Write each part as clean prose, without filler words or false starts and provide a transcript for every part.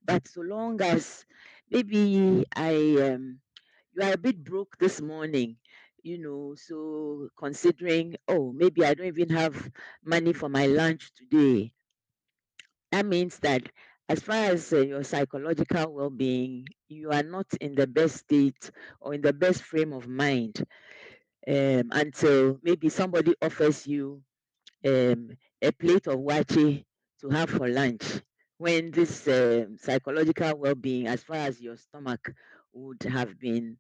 But so long as maybe you are a bit broke this morning, so considering, oh, maybe I don't even have money for my lunch today, that means that as far as your psychological well-being, you are not in the best state or in the best frame of mind until maybe somebody offers you a plate of wache to have for lunch, when this psychological well-being as far as your stomach would have been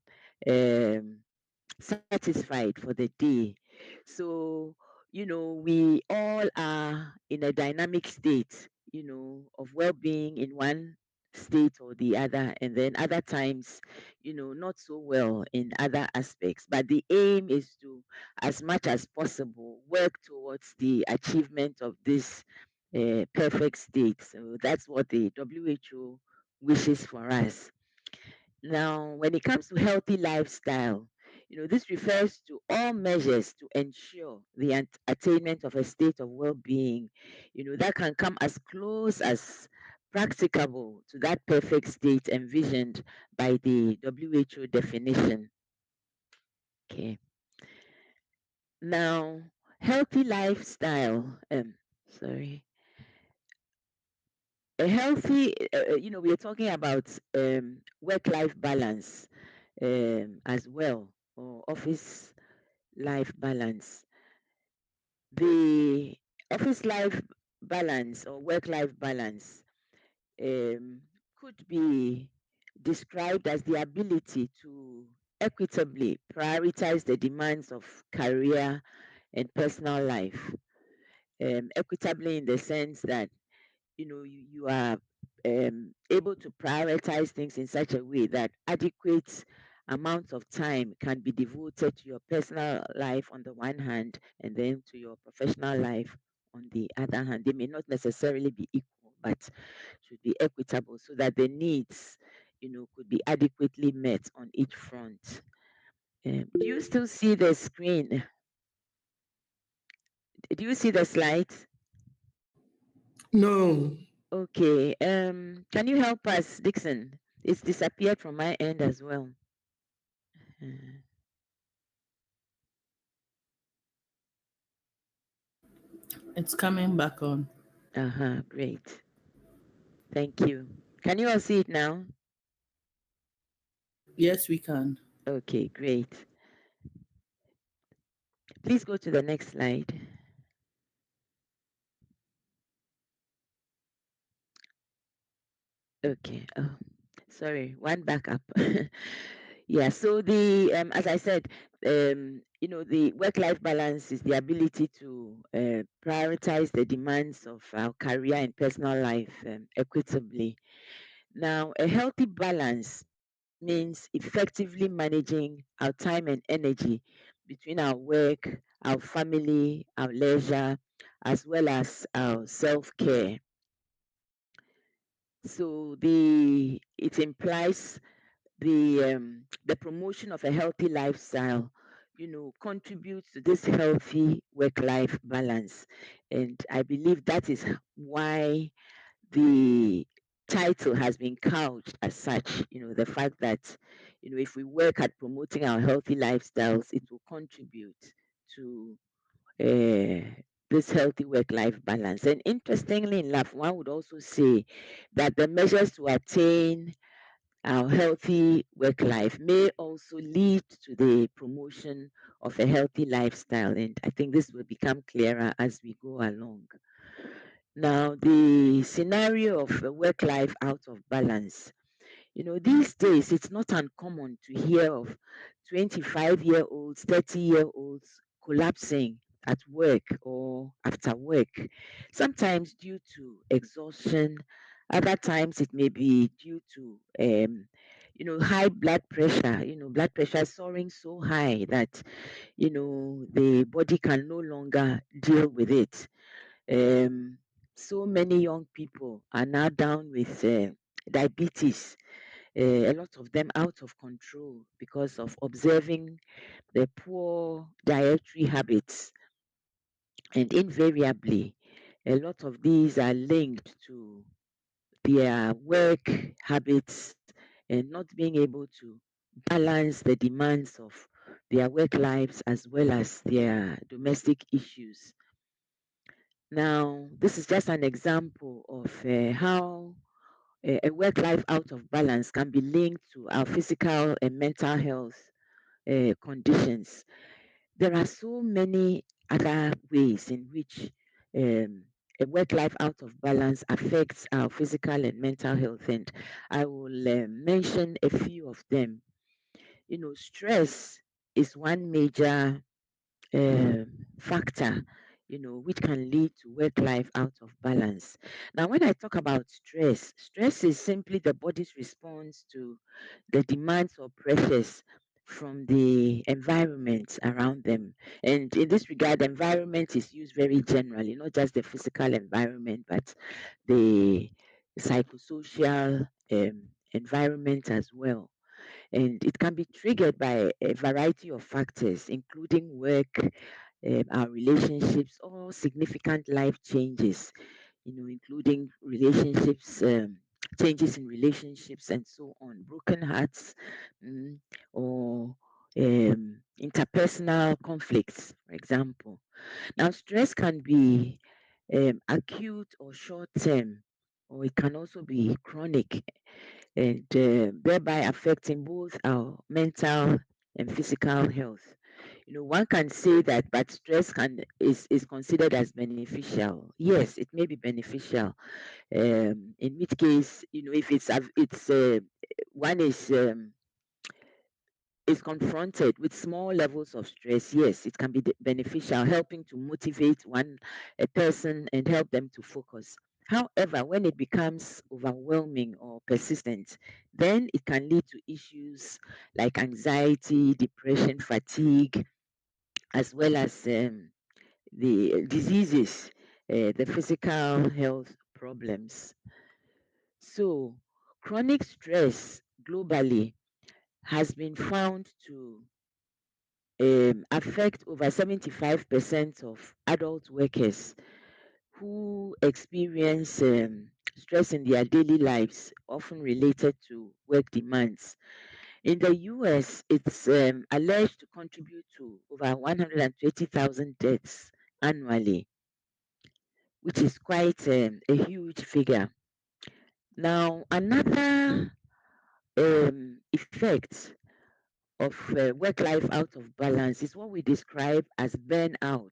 um, satisfied for the day. So, we all are in a dynamic state, of well being in one state or the other, and then other times, not so well in other aspects. But the aim is to, as much as possible, work towards the achievement of this perfect state. So that's what the WHO wishes for us. Now, when it comes to healthy lifestyle, this refers to all measures to ensure the attainment of a state of well-being, that can come as close as practicable to that perfect state envisioned by the WHO definition. Okay. Now, healthy lifestyle, sorry, a healthy, we are talking about work-life balance as well, or office life balance. The office life balance or work life balance um, could be described as the ability to equitably prioritize the demands of career and personal life. Equitably in the sense that you are able to prioritize things in such a way that adequate amounts of time can be devoted to your personal life on the one hand, and then to your professional life on the other hand. They may not necessarily be equal, but should be equitable so that the needs could be adequately met on each front. Do you still see the screen? Do you see the slides? No. Okay. Can you help us, Dixon? It's disappeared from my end as well. It's coming back on. Uh-huh. Great. Thank you. Can you all see it now? Yes, we can. Okay, great. Please go to the next slide. Okay. Oh, sorry. One back up. Yeah. So the as I said, the work-life balance is the ability to prioritize the demands of our career and personal life equitably. Now, a healthy balance means effectively managing our time and energy between our work, our family, our leisure, as well as our self-care. So it implies the promotion of a healthy lifestyle, contributes to this healthy work-life balance, and I believe that is why the title has been couched as such, the fact that, if we work at promoting our healthy lifestyles, it will contribute to uh, this healthy work life balance. And interestingly enough, one would also say that the measures to attain our healthy work life may also lead to the promotion of a healthy lifestyle. And I think this will become clearer as we go along. Now, the scenario of a work life out of balance. These days it's not uncommon to hear of 25-year-olds, 30-year-olds collapsing at work or after work, sometimes due to exhaustion, other times it may be due to high blood pressure, blood pressure soaring so high that the body can no longer deal with it. um, so many young people are now down with diabetes, a lot of them out of control because of observing the poor dietary habits. And invariably, a lot of these are linked to their work habits and not being able to balance the demands of their work lives as well as their domestic issues. Now, this is just an example of how a work life out of balance can be linked to our physical and mental health conditions. There are so many other ways in which um, a work life out of balance affects our physical and mental health, and I will mention a few of them. Stress is one major factor, which can lead to work life out of balance. Now, when I talk about stress, stress is simply the body's response to the demands or pressures from the environment around them. And in this regard, the environment is used very generally, not just the physical environment, but the psychosocial environment as well. And it can be triggered by a variety of factors, including work, our relationships, or significant life changes, including relationships, changes in relationships, and so on, broken hearts, mm, or interpersonal conflicts, for example. Now, stress can be acute or short term, or it can also be chronic, and thereby affecting both our mental and physical health. One can say that, but stress is considered as beneficial. Yes, it may be beneficial. In which case, if one is confronted with small levels of stress, yes, it can be beneficial, helping to motivate a person and help them to focus. However, when it becomes overwhelming or persistent, then it can lead to issues like anxiety, depression, fatigue, as well as the diseases, the physical health problems. So, chronic stress globally has been found to affect over 75% of adult workers who experience stress in their daily lives, often related to work demands. In the US, it's alleged to contribute to over 120,000 deaths annually, which is quite a huge figure. Now, another effect of work life out of balance is what we describe as burnout.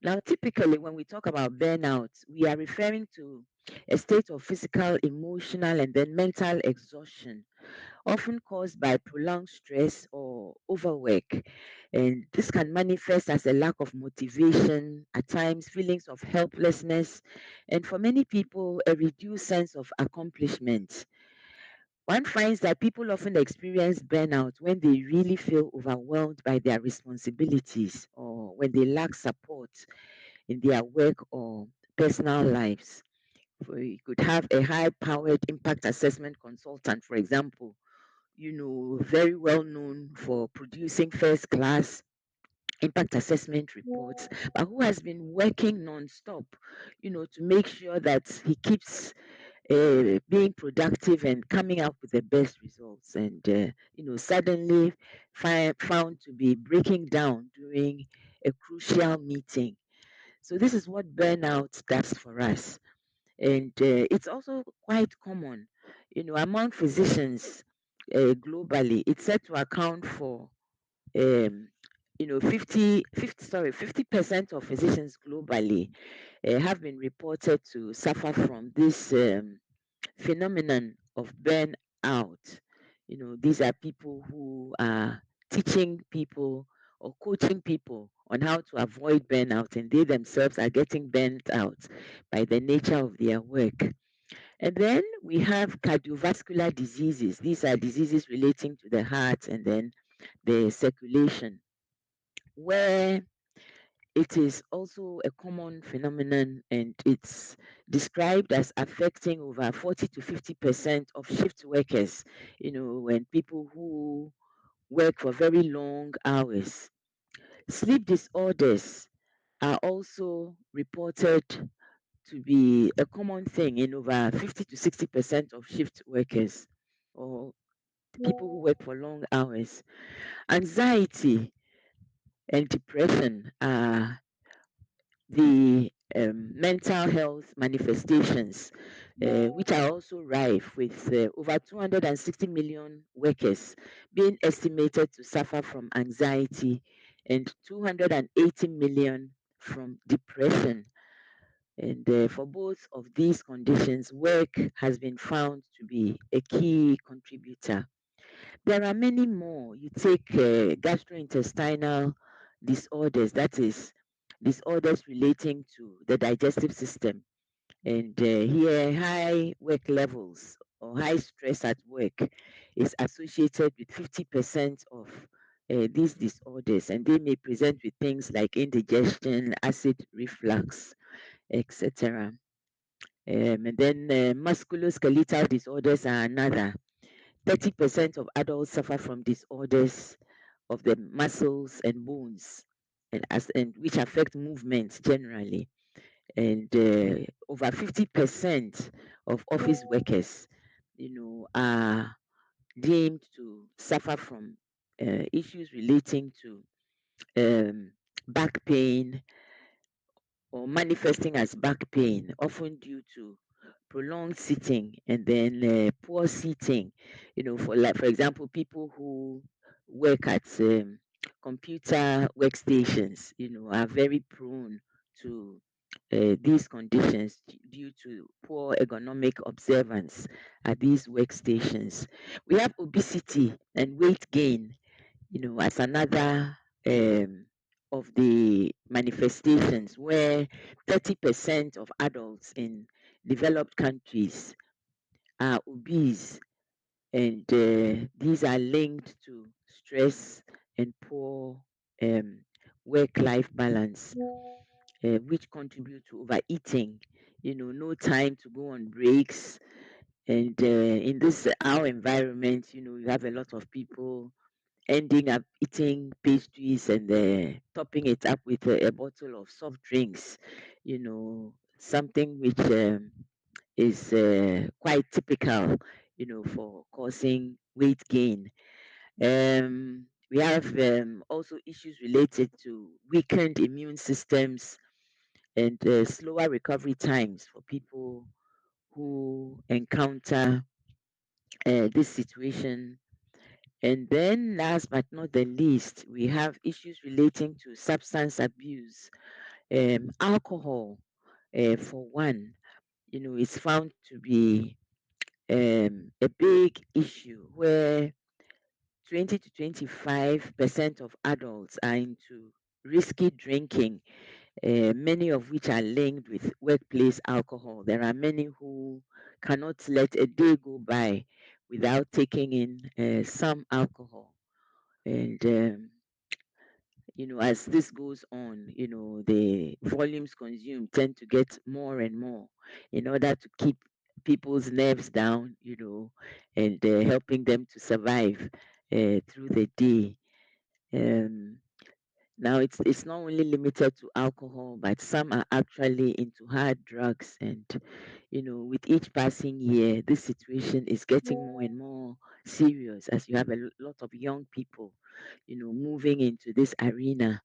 Now, typically, when we talk about burnout, we are referring to a state of physical, emotional, and then mental exhaustion, often caused by prolonged stress or overwork. And this can manifest as a lack of motivation, at times, feelings of helplessness, and for many people, a reduced sense of accomplishment. One finds that people often experience burnout when they really feel overwhelmed by their responsibilities or when they lack support in their work or personal lives. We could have a high powered impact assessment consultant, for example, very well known for producing first class impact assessment reports, but who has been working non-stop, to make sure that he keeps being productive and coming up with the best results, and suddenly found to be breaking down during a crucial meeting. So this is what burnout does for us, and it's also quite common, among physicians globally. It's said to account for um, 50% of physicians globally have been reported to suffer from this phenomenon of burnout. These are people who are teaching people or coaching people on how to avoid burnout, and they themselves are getting burnt out by the nature of their work. And then we have cardiovascular diseases. These are diseases relating to the heart and then the circulation, where it is also a common phenomenon, and it's described as affecting over 40 to 50% of shift workers, when people who work for very long hours. Sleep disorders are also reported to be a common thing in over 50 to 60% of shift workers or people who work for long hours. Anxiety and depression are the mental health manifestations, which are also rife with over 260 million workers being estimated to suffer from anxiety and 280 million from depression. And for both of these conditions, work has been found to be a key contributor. There are many more. You take gastrointestinal disorders, that is, disorders relating to the digestive system. And here, high work levels or high stress at work is associated with 50% of these disorders, and they may present with things like indigestion, acid reflux, etc. And then musculoskeletal disorders are another. 30% of adults suffer from disorders of the muscles and bones, and which affect movement generally. And over 50% of office workers, are deemed to suffer from issues relating to um, back pain or manifesting as back pain, often due to prolonged sitting and then poor seating. For example, people who work at computer workstations, are very prone to these conditions due to poor ergonomic observance at these workstations. We have obesity and weight gain, as another of the manifestations where 30% of adults in developed countries are obese, and these are linked to stress and poor um, work-life balance, which contribute to overeating. No time to go on breaks, and in this our environment, you have a lot of people ending up eating pastries and topping it up with a bottle of soft drinks, something which is quite typical, for causing weight gain. We have also issues related to weakened immune systems and slower recovery times for people who encounter this situation. And then, last but not the least, we have issues relating to substance abuse. Alcohol, for one, is found to be a big issue where 20 to 25% of adults are into risky drinking, many of which are linked with workplace alcohol. There are many who cannot let a day go by without taking in some alcohol. And as this goes on, the volumes consumed tend to get more and more in order to keep people's nerves down, and helping them to survive through the day. Um, Now it's not only limited to alcohol, but some are actually into hard drugs. And with each passing year, this situation is getting more and more serious as you have a lot of young people, moving into this arena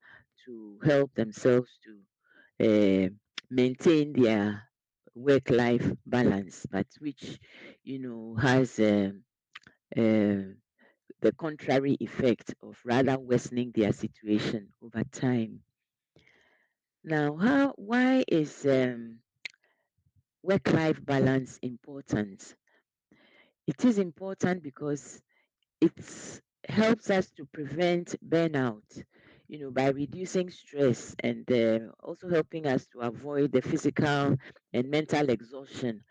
to help themselves to maintain their work-life balance, but which has uh, the contrary effect of rather worsening their situation over time. Now, why is work life balance important? It is important because it helps us to prevent burnout, by reducing stress and also helping us to avoid the physical and mental exhaustion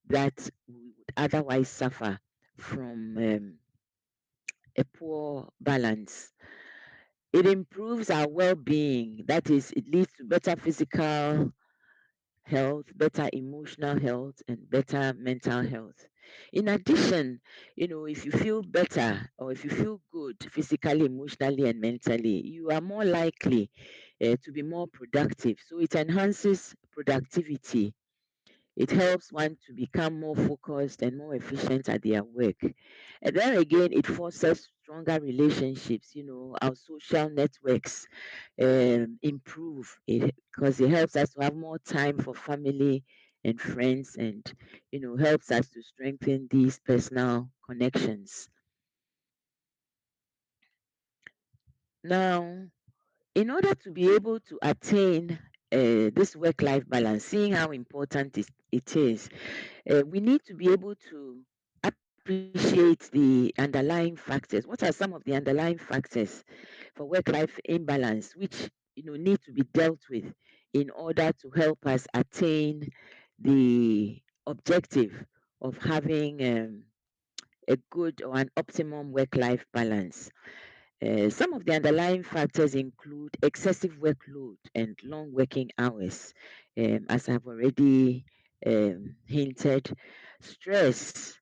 that we would otherwise suffer from a poor balance. It improves our well-being. That is, it leads to better physical health, better emotional health, and better mental health. In addition, if you feel better or if you feel good physically, emotionally, and mentally, you are more likely to be more productive. So it enhances productivity. It helps one to become more focused and more efficient at their work. And then again, it fosters stronger relationships. Our social networks improve because it helps us to have more time for family and friends, and helps us to strengthen these personal connections. Now, in order to be able to attain this work-life balance, seeing how important it is, we need to be able to appreciate the underlying factors. What are some of the underlying factors for work-life imbalance, which need to be dealt with in order to help us attain the objective of having a good or an optimum work-life balance? Some of the underlying factors include excessive workload and long working hours, as I've already hinted. Stress,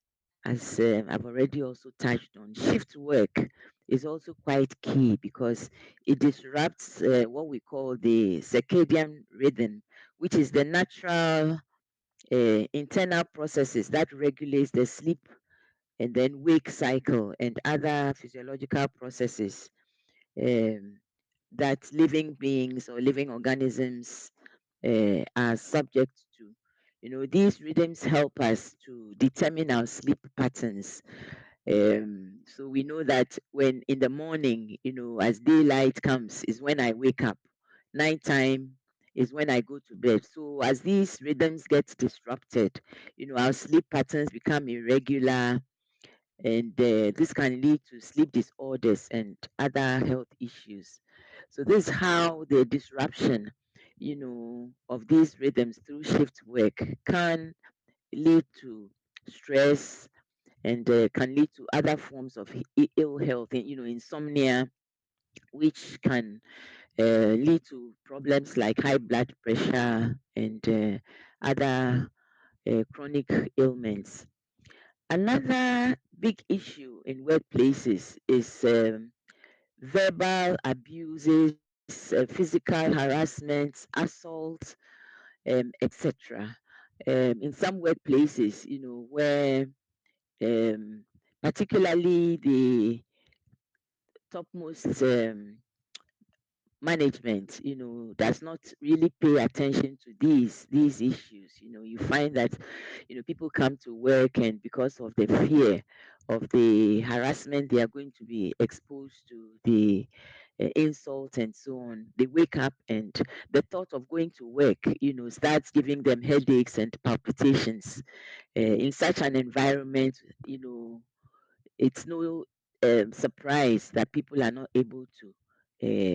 as I've already also touched on. Shift work is also quite key because it disrupts what we call the circadian rhythm, which is the natural internal processes that regulates the sleep and then wake cycle and other physiological processes um, that living beings or living organisms are subject to. These rhythms help us to determine our sleep patterns. So we know that when in the morning, as daylight comes, is when I wake up. Nighttime is when I go to bed. So as these rhythms get disrupted, our sleep patterns become irregular, and this can lead to sleep disorders and other health issues. So this is how the disruption, of these rhythms through shift work can lead to stress, and can lead to other forms of ill health, and, insomnia, which can lead to problems like high blood pressure and other chronic ailments. Another big issue in workplaces is verbal abuses, physical harassment, assault, etc. In some workplaces, where particularly the topmost management does not really pay attention to these issues. You find that people come to work, and because of the fear of the harassment they are going to be exposed to, the insult and so on, they wake up, and the thought of going to work starts giving them headaches and palpitations. In such an environment, it's no surprise that people are not able to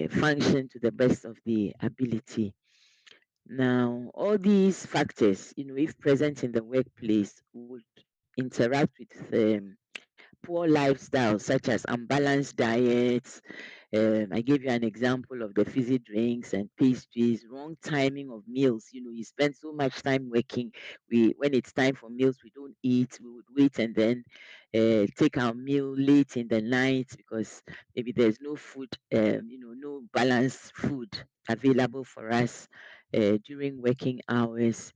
function to the best of their ability. Now, all these factors, if present in the workplace, would interact with poor lifestyles such as unbalanced diets. I gave you an example of the fizzy drinks and pastries, wrong timing of meals. You spend so much time working. When it's time for meals, we don't eat. We would wait and then take our meal late in the night because maybe there's no food, no balanced food available for us during working hours.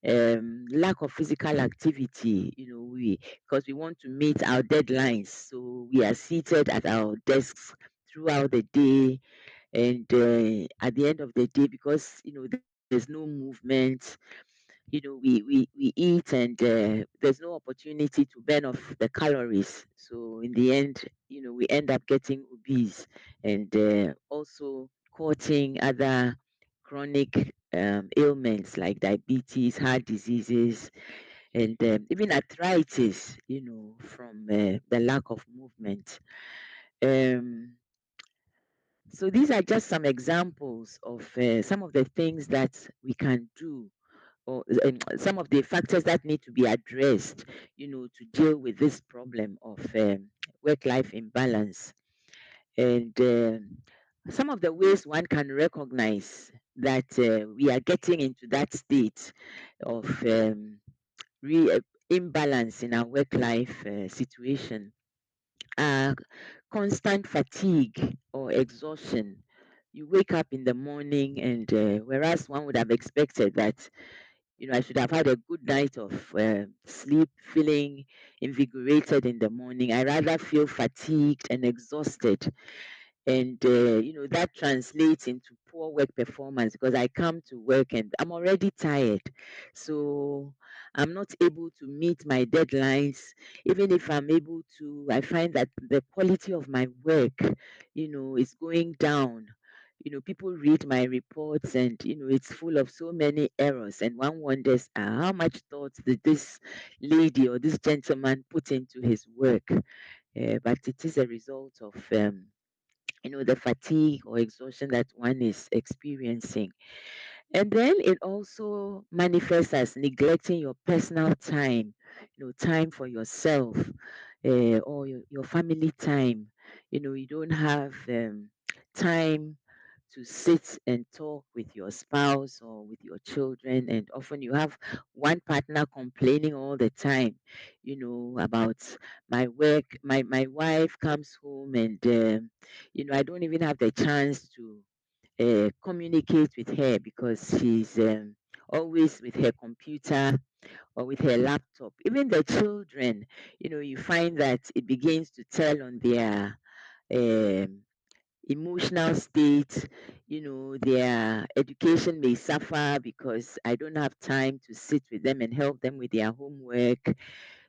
Lack of physical activity, we because we want to meet our deadlines, so we are seated at our desks throughout the day, and at the end of the day, because there's no movement, we eat, and there's no opportunity to burn off the calories. So in the end, we end up getting obese, and also causing other chronic ailments like diabetes, heart diseases, and even arthritis, from the lack of movement. Um, so these are just some examples of some of the things that we can do, or some of the factors that need to be addressed, to deal with this problem of work-life imbalance. And some of the ways one can recognize that we are getting into that state of imbalance in our work-life situation are constant fatigue or exhaustion. You wake up in the morning, and whereas one would have expected that I should have had a good night of sleep, feeling invigorated in the morning. I rather feel fatigued and exhausted, and that translates into poor work performance because I come to work and I'm already tired, so I'm not able to meet my deadlines. Even if I'm able to, I find that the quality of my work is going down. People read my reports, and it's full of so many errors, and one wonders, how much thought did this lady or this gentleman put into his work. But it is a result of the fatigue or exhaustion that one is experiencing. And then it also manifests as neglecting your personal time, time for yourself, or your family time. You don't have time to sit and talk with your spouse or with your children, and often you have one partner complaining all the time, about my work. My wife comes home, and I don't even have the chance to communicate with her because she's always with her computer or with her laptop. Even the children, you find that it begins to tell on their um, emotional state. Their education may suffer because I don't have time to sit with them and help them with their homework.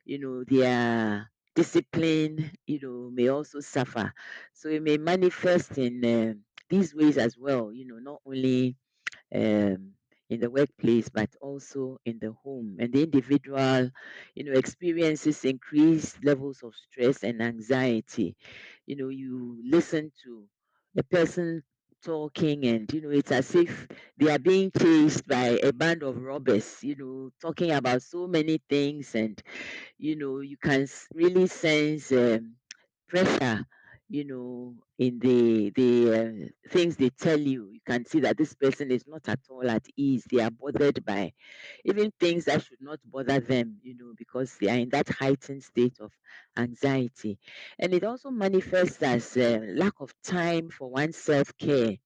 Their discipline, may also suffer. So it may manifest in these ways as well, not only um, in the workplace, but also in the home. And the individual, experiences increased levels of stress and anxiety. You listen to a person talking, and it's as if they are being chased by a band of robbers, talking about so many things, and you can really sense pressure, in the things they tell you. You can see that this person is not at all at ease. They are bothered by even things that should not bother them, because they are in that heightened state of anxiety. And it also manifests as lack of time for one's self-care.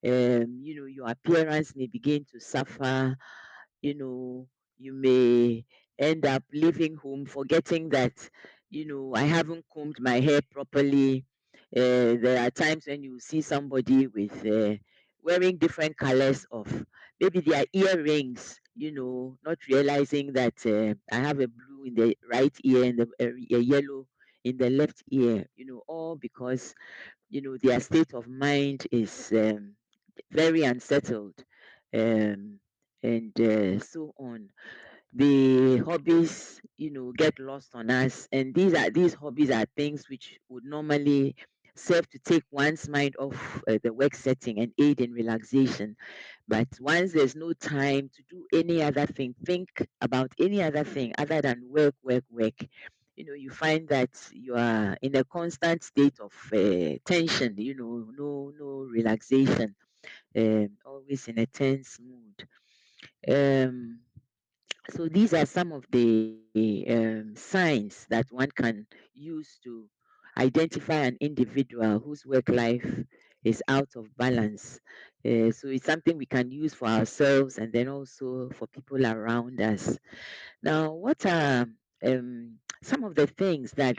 Your appearance may begin to suffer. You may end up leaving home forgetting that, I haven't combed my hair properly. There are times when you see somebody with wearing different colors of maybe their earrings, not realizing that I have a blue in the right ear and a yellow in the left ear, all because, their state of mind is very unsettled, um, and so on. The hobbies, get lost on us, and these hobbies are things which would normally serve to take one's mind off the work setting and aid in relaxation. But once there's no time to do any other thing, think about any other thing other than work, work, work. You find that you are in a constant state of tension. No relaxation, always in a tense mood. Um, so these are some of the signs that one can use to identify an individual whose work life is out of balance. So it's something we can use for ourselves and then also for people around us. Now, what are some of the things that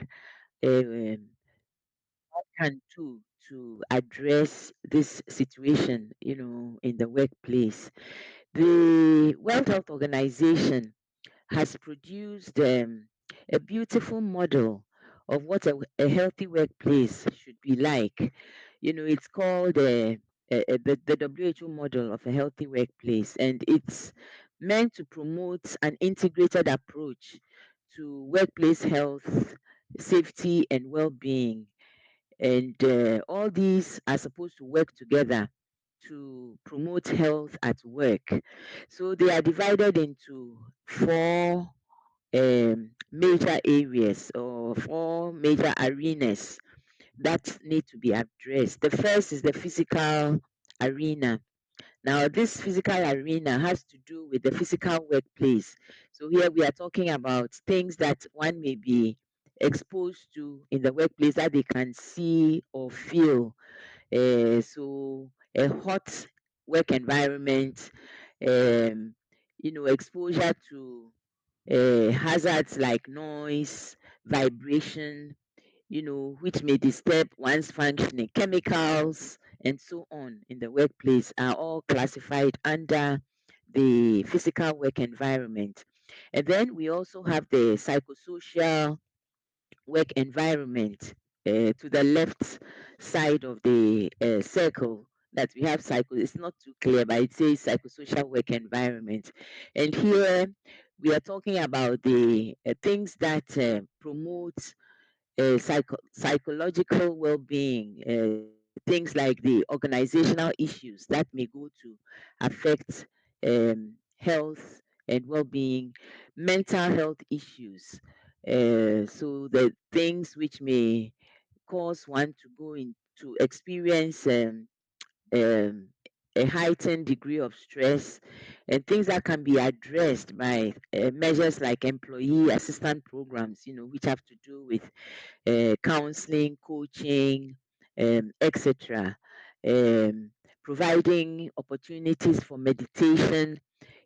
one can do to address this situation, in the workplace? The World Health Organization has produced a beautiful model of what a healthy workplace should be like. It's called the WHO model of a healthy workplace, and it's meant to promote an integrated approach to workplace health, safety, and well being. And all these are supposed to work together to promote health at work. So they are divided into four major areas or four major arenas that need to be addressed. The first is the physical arena. Now, this physical arena has to do with the physical workplace. So, here we are talking about things that one may be exposed to in the workplace that they can see or feel. So, a hot work environment, um, exposure to hazards like noise, vibration, which may disturb one's functioning. Chemicals and so on in the workplace are all classified under the physical work environment. And then we also have the psychosocial work environment to the left side of the circle that we have it's not too clear, but it says psychosocial work environment. And here we are talking about the things that promote psychological well-being, things like the organizational issues that may go to affect health and well-being, mental health issues. So the things which may cause one to go into experience um, a heightened degree of stress, and things that can be addressed by measures like employee assistance programs, which have to do with counseling, coaching, etc. Um, Providing opportunities for meditation,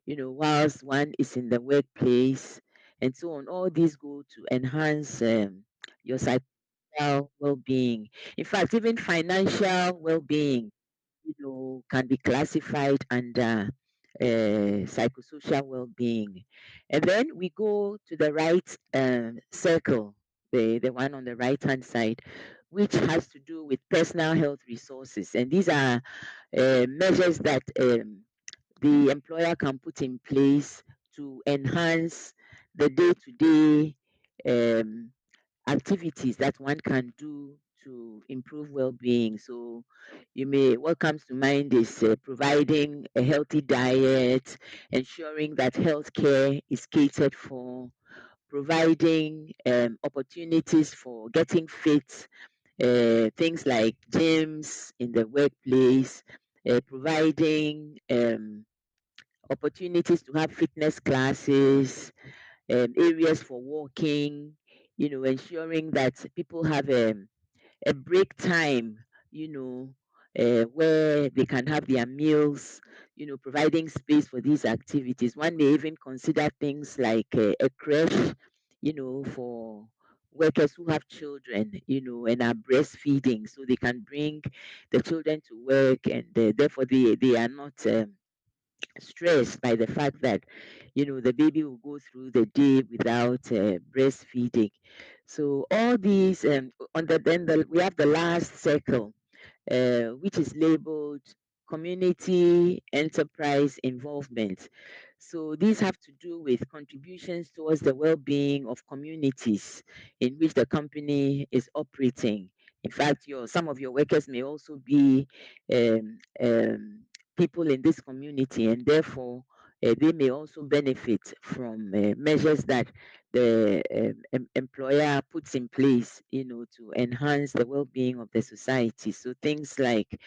whilst one is in the workplace, and so on. All these go to enhance your psychological well-being. In fact, even financial well-being, can be classified under psychosocial well-being. And then we go to the right circle, the one on the right-hand side, which has to do with personal health resources. And these are measures that the employer can put in place to enhance the day-to-day um, activities that one can do to improve well-being. So what comes to mind is providing a healthy diet, ensuring that healthcare is catered for, providing opportunities for getting fit, things like gyms in the workplace, providing opportunities to have fitness classes, areas for walking, ensuring that people have a break time, where they can have their meals, providing space for these activities. One may even consider things like a creche, for workers who have children, and are breastfeeding, so they can bring the children to work, and therefore they are not stressed by the fact that the baby will go through the day without breastfeeding. So all these on the then the, we have the last circle, which is labeled community enterprise involvement. So these have to do with contributions towards the well-being of communities in which the company is operating. In fact, some of your workers may also be um, um, people in this community, and therefore they may also benefit from measures that the employer puts in place, to enhance the well-being of the society. So things like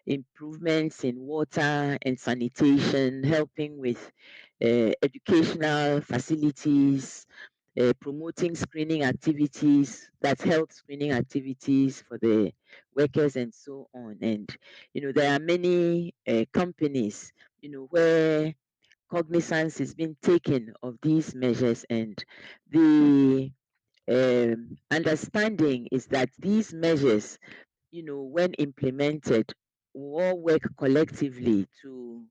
improvements in water and sanitation, helping with educational facilities, promoting screening activities, that's health screening activities for the workers and so on. And, there are many companies, where cognizance is being taken of these measures, and the understanding is that these measures, when implemented, will all work collectively to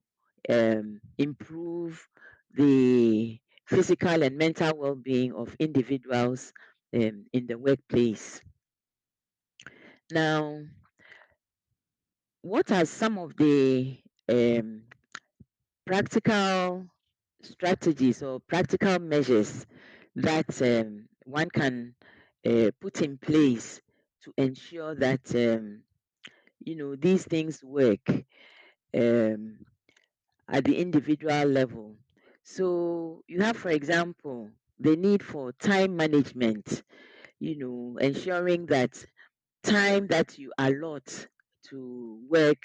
improve the physical and mental well-being of individuals in the workplace. Now, what are some of the um, practical strategies or practical measures that one can put in place to ensure that these things work um, at the individual level? So you have, for example, the need for time management, ensuring that time that you allot to work,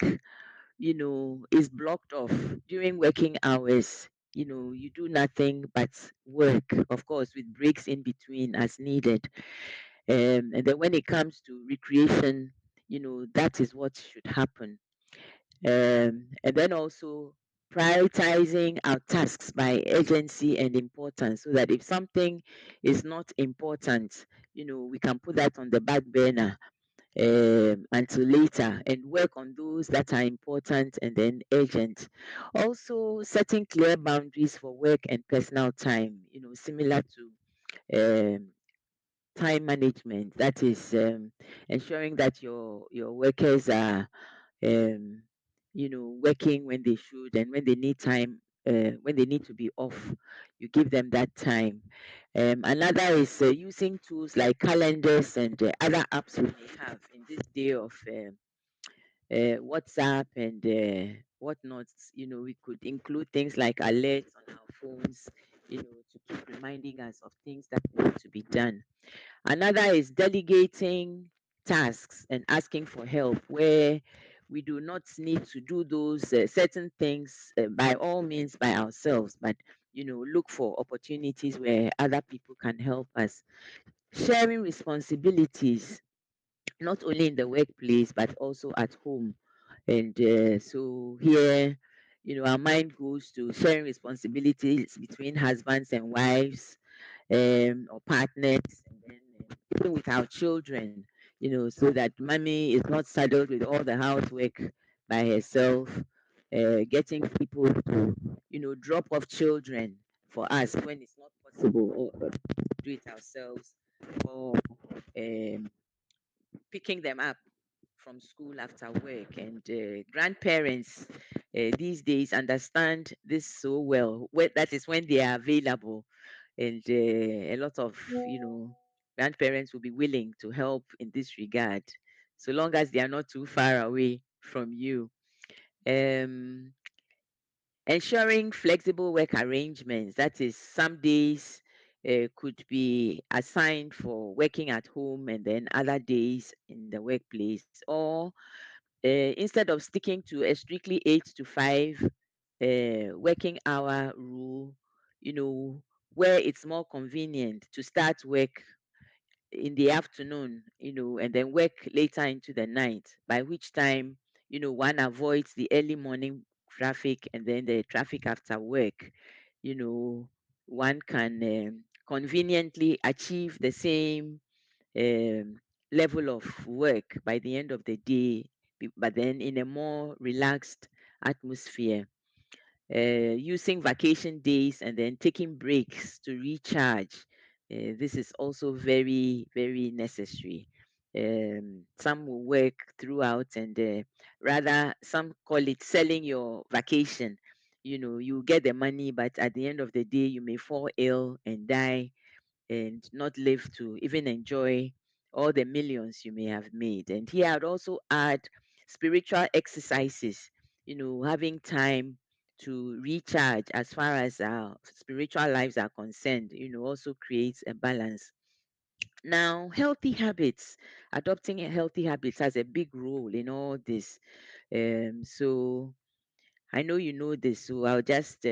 is blocked off during working hours. You do nothing but work, of course, with breaks in between as needed. And then when it comes to recreation, that is what should happen. And then also prioritizing our tasks by urgency and importance, so that if something is not important, we can put that on the back burner until later and work on those that are important and then urgent. Also, setting clear boundaries for work and personal time, similar to time management. That is ensuring that your workers are um, working when they should, and when they need time, when they need to be off, you give them that time. Another is using tools like calendars and other apps we may have in this day of WhatsApp and whatnot. We could include things like alerts on our phones, to keep reminding us of things that need to be done. Another is delegating tasks and asking for help where we do not need to do those certain things by all means by ourselves, but look for opportunities where other people can help us. Sharing responsibilities, not only in the workplace but also at home. And so here, our mind goes to sharing responsibilities between husbands and wives, or partners, and then even with our children, so that mommy is not saddled with all the housework by herself, getting people to, drop off children for us when it's not possible, or do it ourselves, or um, picking them up from school after work. And grandparents these days understand this so well. That is when they are available, and a lot of grandparents will be willing to help in this regard, so long as they are not too far away from you. um Ensuring flexible work arrangements, that is, some days could be assigned for working at home and then other days in the workplace, or instead of sticking to a strictly 8 to 5 working hour rule, where it's more convenient to start work in the afternoon, and then work later into the night, by which time, one avoids the early morning traffic and then the traffic after work. You know, one can conveniently achieve the same um, level of work by the end of the day, but then in a more relaxed atmosphere. Using vacation days and then taking breaks to recharge. This is also very, very necessary. Some will work throughout, and rather, some call it selling your vacation. You get the money, but at the end of the day, you may fall ill and die and not live to even enjoy all the millions you may have made. And here I'd also add spiritual exercises, having time to recharge as far as our spiritual lives are concerned, also creates a balance. Now, healthy habits, adopting a healthy habits has a big role in all this. So I know you know this, so I'll just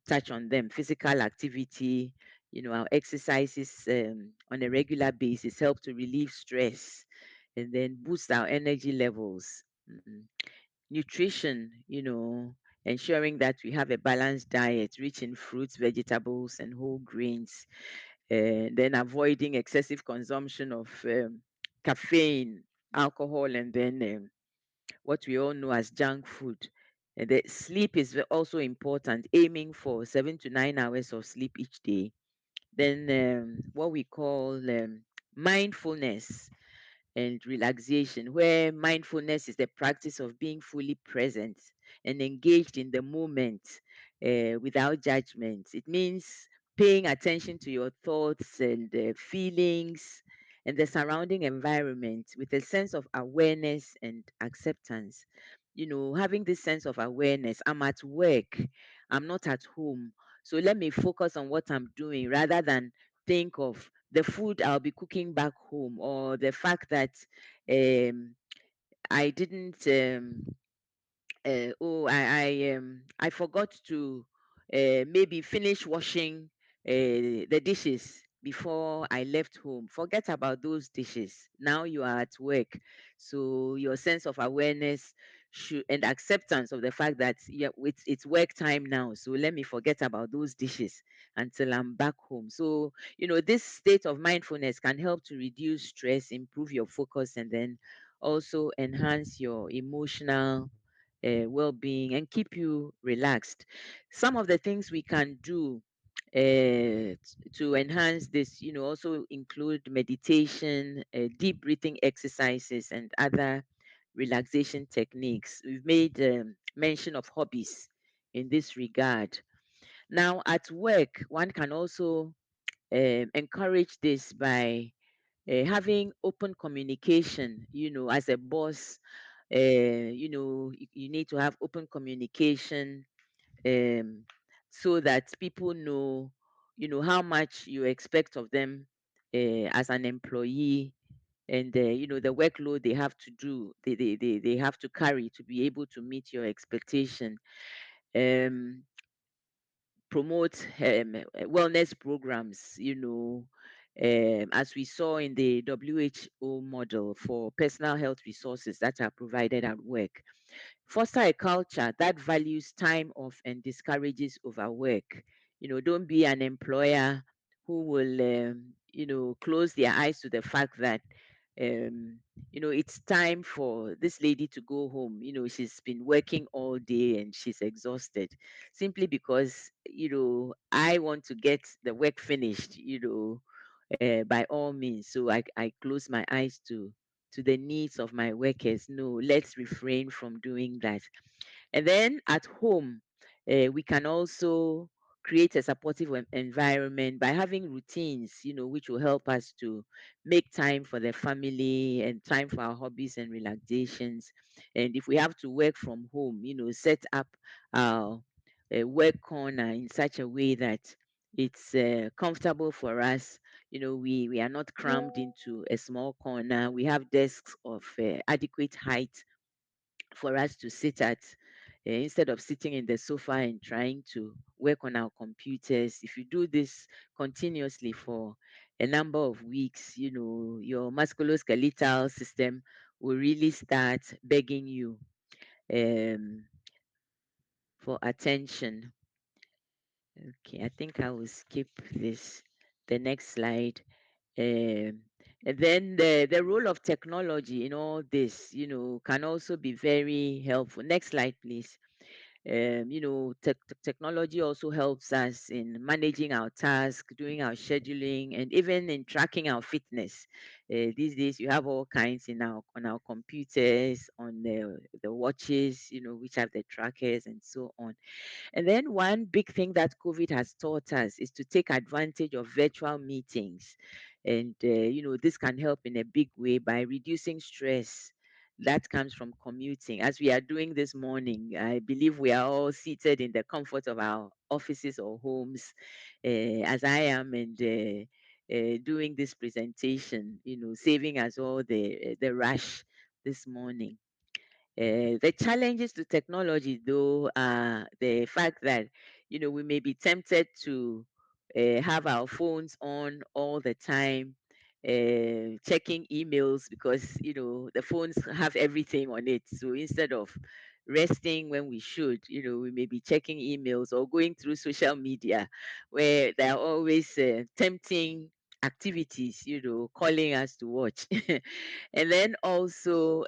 touch on them. Physical activity, our exercises on a regular basis help to relieve stress and then boost our energy levels. Nutrition, ensuring that we have a balanced diet rich in fruits, vegetables, and whole grains. Then avoiding excessive consumption of caffeine, alcohol, and then what we all know as junk food. And the sleep is also important, aiming for 7 to 9 hours of sleep each day. Then what we call mindfulness and relaxation, where mindfulness is the practice of being fully present and engaged in the moment without judgment. It means paying attention to your thoughts and feelings and the surrounding environment with a sense of awareness and acceptance. Having this sense of awareness, I'm at work, I'm not at home. So let me focus on what I'm doing rather than think of the food I'll be cooking back home, or the fact that I didn't I forgot to maybe finish washing the dishes before I left home. Forget about those dishes. Now you are at work, so your sense of awareness should, and acceptance of the fact that, yeah, it's work time now, so let me forget about those dishes until I'm back home. So, this state of mindfulness can help to reduce stress, improve your focus, and then also enhance your emotional well-being and keep you relaxed. Some of the things we can do to enhance this, also include meditation, deep breathing exercises, and other relaxation techniques. We've made mention of hobbies in this regard. Now, at work, one can also encourage this by having open communication. As a boss, you need to have open communication, um, so that people know, how much you expect of them as an employee, and the workload they have to do, they have to carry to be able to meet your expectation. um Promote wellness programs, as we saw in the WHO model for personal health resources that are provided at work. Foster a culture that values time off and discourages overwork. Don't be an employer who will, close their eyes to the fact that, um, it's time for this lady to go home. She's been working all day and she's exhausted, simply because, I want to get the work finished, by all means. So I close my eyes to the needs of my workers. No, let's refrain from doing that. And then at home, we can also create a supportive environment by having routines, which will help us to make time for the family and time for our hobbies and relaxations. And if we have to work from home, set up our work corner in such a way that it's comfortable for us. We are not crammed into a small corner. We have desks of adequate height for us to sit at, instead of sitting in the sofa and trying to work on our computers. If you do this continuously for a number of weeks, your musculoskeletal system will really start begging you um, for attention. Okay, I think I will skip this. The next slide. Um, and then the role of technology in all this, can also be very helpful. Next slide, please. Technology also helps us in managing our tasks, doing our scheduling, and even in tracking our fitness. These days, you have all kinds in our on our computers, on the watches, which have the trackers and so on. And then one big thing that COVID has taught us is to take advantage of virtual meetings. And, this can help in a big way by reducing stress that comes from commuting. As we are doing this morning, I believe we are all seated in the comfort of our offices or homes, as I am, and doing this presentation, saving us all the rush this morning. The challenges to technology, though, are the fact that, we may be tempted to have our phones on all the time, checking emails because, the phones have everything on it. So instead of resting when we should, we may be checking emails or going through social media, where there are always tempting activities, calling us to watch. And then also,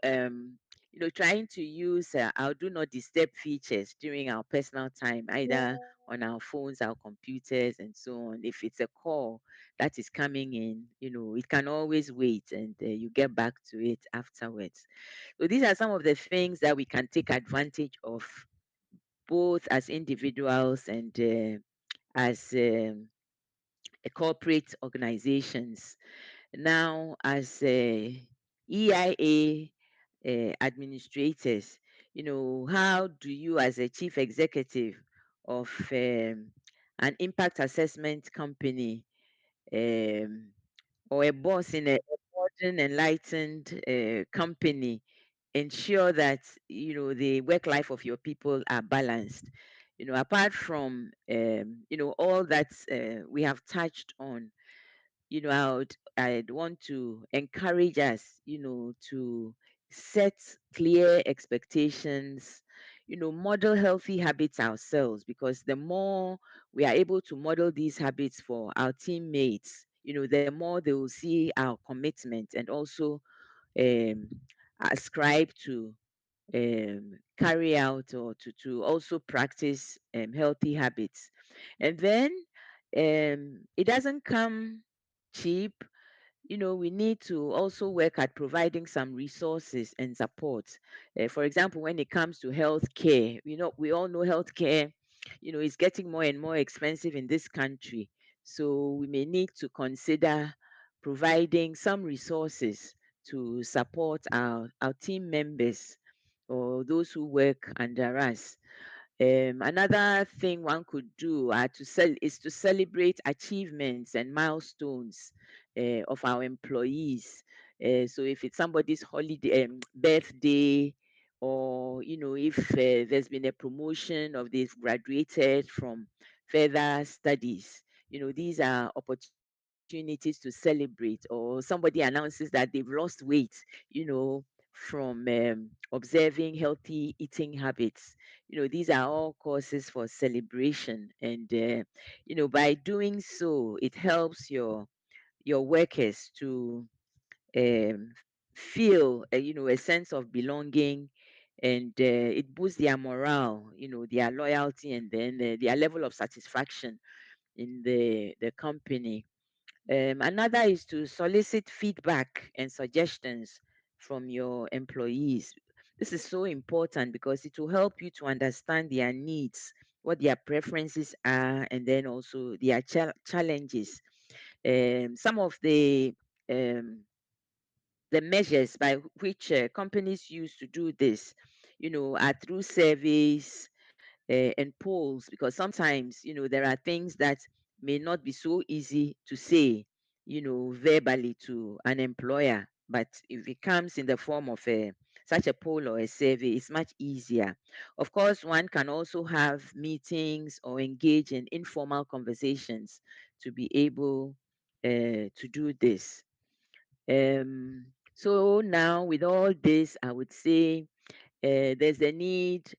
trying to use our do not disturb features during our personal time, either on our phones, our computers, and so on. If it's a call that is coming in, it can always wait, and you get back to it afterwards. So these are some of the things that we can take advantage of, both as individuals and as corporate organizations. Now, as EIA administrators, how do you, as a chief executive of an impact assessment company, um, or a boss in a modern, enlightened company, ensure that, the work life of your people are balanced? Apart from all that we have touched on, I'd want to encourage us, to set clear expectations, model healthy habits ourselves, because the more we are able to model these habits for our teammates, the more they will see our commitment and also um, ascribe to carry out or to also practice healthy habits. And then it doesn't come cheap. We need to also work at providing some resources and support. For example, when it comes to healthcare, we all know healthcare, is getting more and more expensive in this country. So we may need to consider providing some resources to support our team members or those who work under us. Another thing one could do is to celebrate achievements and milestones of our employees. So if it's somebody's holiday, birthday, or if there's been a promotion or they've graduated from further studies, these are opportunities to celebrate. Or somebody announces that they've lost weight, from observing healthy eating habits. These are all causes for celebration. And by doing so, it helps your workers to um, feel a sense of belonging, and it boosts their morale, their loyalty, and then their level of satisfaction in the company. Another is to solicit feedback and suggestions from your employees. This is so important because it will help you to understand their needs, what their preferences are, and then also their challenges. Some of um, the measures by which companies use to do this, are through surveys and polls, because sometimes there are things that may not be so easy to say verbally to an employer, but if it comes in the form of such a poll or a survey, it's much easier. Of course, one can also have meetings or engage in informal conversations to be able to do this. So now, with all this, I would say there's a need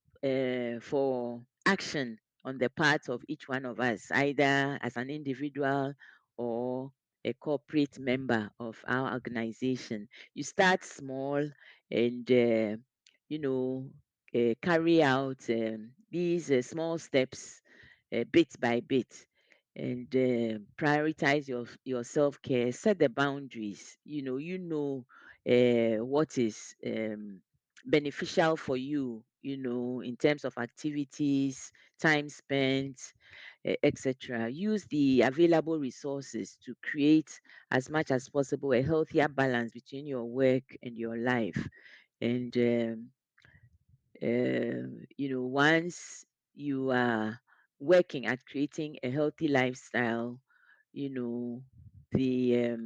for action on the part of each one of us, either as an individual or a corporate member of our organization. You start small and, you know, carry out these small steps bit by bit, and prioritize your self-care, set the boundaries. What is beneficial for you, in terms of activities, time spent, etc. Use the available resources to create as much as possible a healthier balance between your work and your life. And once you are working at creating a healthy lifestyle, you know, the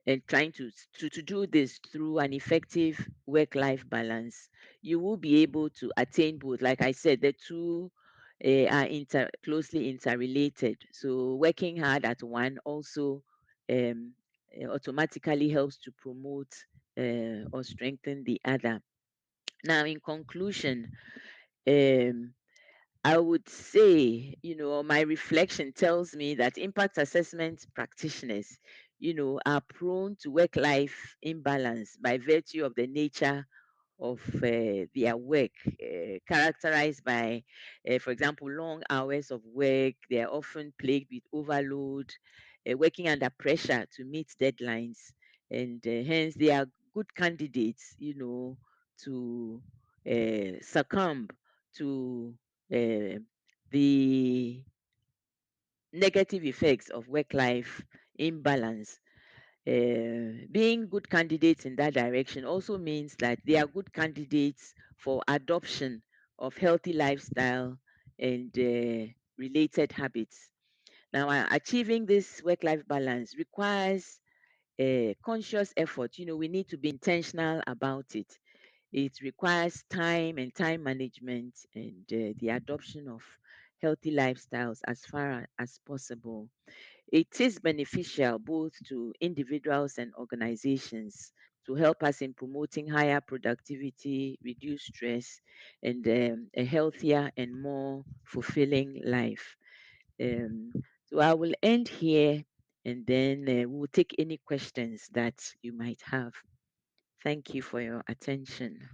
and trying to do this through an effective work-life balance, you will be able to attain both. Like I said, the two are closely interrelated. So working hard at one also um, automatically helps to promote or strengthen the other. Now, in conclusion, um, I would say, my reflection tells me that impact assessment practitioners, are prone to work life imbalance by virtue of the nature of their work, characterized by, for example, long hours of work. They are often plagued with overload, working under pressure to meet deadlines, and hence they are good candidates, to succumb to uh, the negative effects of work life imbalance. Being good candidates in that direction also means that they are good candidates for adoption of healthy lifestyle and related habits. Now, achieving this work life balance requires conscious effort. We need to be intentional about it. It requires time and time management, and the adoption of healthy lifestyles as far as possible. It is beneficial both to individuals and organizations to help us in promoting higher productivity, reduce stress, and a healthier and more fulfilling life. Um, so I will end here, and then we'll take any questions that you might have. Thank you for your attention.